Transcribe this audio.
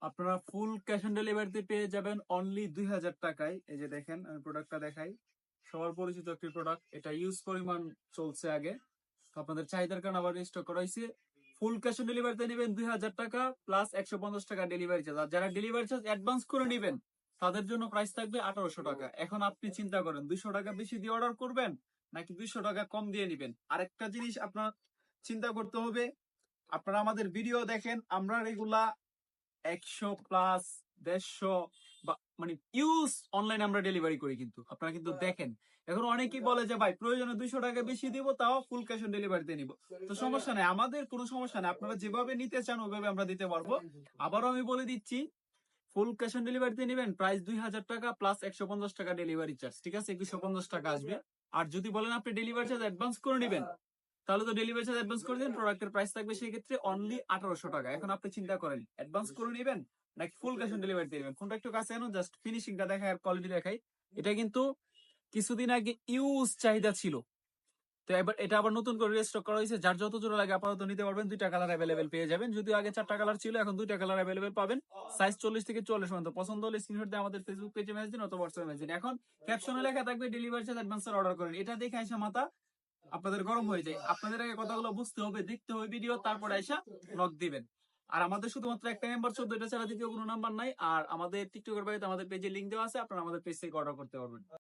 আপনারা full cash on ডেলিভারিতে পেয়ে যাবেন অনলি 2000 টাকায়। এই যে দেখেন, আমি প্রোডাক্টটা দেখাই। সবার পরিচিত একটি প্রোডাক্ট, এটা ইউজ পরিমাণ চলছে আগে, তো আপনাদের চাহিদার কারণে আবার স্টক করা হয়েছে। ফুল ক্যাশ অন ডেলিভারিতে নেবেন 2000 টাকা প্লাস 150 টাকা ডেলিভারি চার্জ। আর যারা ডেলিভারি চার্জ অ্যাডভান্স করে নেবেন তাদের জন্য প্রাইস থাকবে 1800 টাকা। এখন আপনি চিন্তা করেন 200 টাকা বেশি দিয়ে অর্ডার করবেন নাকি 200 টাকা কম দিয়ে নেবেন। আরেকটা জিনিস আপনার চিন্তা করতে হবে, আপনারা আমাদের ভিডিও দেখেন, আমরা রেগুলা 100 প্লাস 150 বা মানে ইউজ অনলাইন আমরা ডেলিভারি করি, কিন্তু আপনারা কিন্তু দেখেন। এখন অনেকেই বলে যে ভাই প্রয়োজনে 200 টাকা বেশি দিব, তাও ফুল ক্যাশ অন ডেলিভারিতে নিব। তো সমস্যা নাই, আমাদের কোনো সমস্যা নাই, আপনারা যেভাবে নিতে চান ওইভাবে আমরা দিতে পারবো। আবারও আমি বলে দিচ্ছি, ফুল ক্যাশ অন ডেলিভারিতে নেবেন প্রাইস 2000 টাকা প্লাস 150 টাকা ডেলিভারি চার্জ, ঠিক আছে? 2150 টাকা আসবে। আর যদি বলেন আপনি ডেলিভারি চার্জ অ্যাডভান্স করে নেবেন, তাহলে তো ডেলিভারি চার্জ অ্যাডভান্স করে দিন, প্রোডাক্টের প্রাইস থাকবে সেই ক্ষেত্রে অনলি 1800 টাকা। এখন আপনি চিন্তা করেন অ্যাডভান্স করে নেবেন নাকি ফুল ক্যাশ অন ডেলিভারি নেবেন, কোনটা একটু কাছে আনো, জাস্ট ফিনিশিংটা দেখাই আর কোয়ালিটি দেখাই। এটা কিন্তু কিছুদিন আগে ইউজ চাহিদা ছিল, তো এবার এটা আবার নতুন করে রিস্টক করা হয়েছে। যার যত জোড়া লাগে আপাতত নিতে পারবেন, 2টা কালার অ্যাভেলেবেল পেয়ে যাবেন। যদিও আগে 4টা কালার ছিল, এখন 2টা কালার অ্যাভেলেবেল পাবেন। সাইজ 40 থেকে 44 পর্যন্ত। পছন্দ হলে স্ক্রিনশট দিয়ে আমাদের ফেসবুক পেজে মেসেজ দিন অথবা হোয়াটসঅ্যাপে মেসেজ দিন। এখন ক্যাপশনে লেখা থাকবে ডেলিভারি চার্জ অ্যাডভান্সের অর্ডার করেন, এটা দেখে আইসা মাথা আপনাদের গরম হয়ে যায়। আপনাদের আগে কথাগুলো বুঝতে হবে, দেখতে হবে ভিডিও, তারপরে আইসা লক দিবেন। আর আমাদের শুধুমাত্র একটা নাম্বার 14, এটা ছাড়া দ্বিতীয় কোনো নাম্বার নাই। আর আমাদের টিকটকের বাইরে আমাদের পেজে লিংক দেওয়া আছে, আপনারা আমাদের পেজ থেকে অর্ডার করতে পারবেন।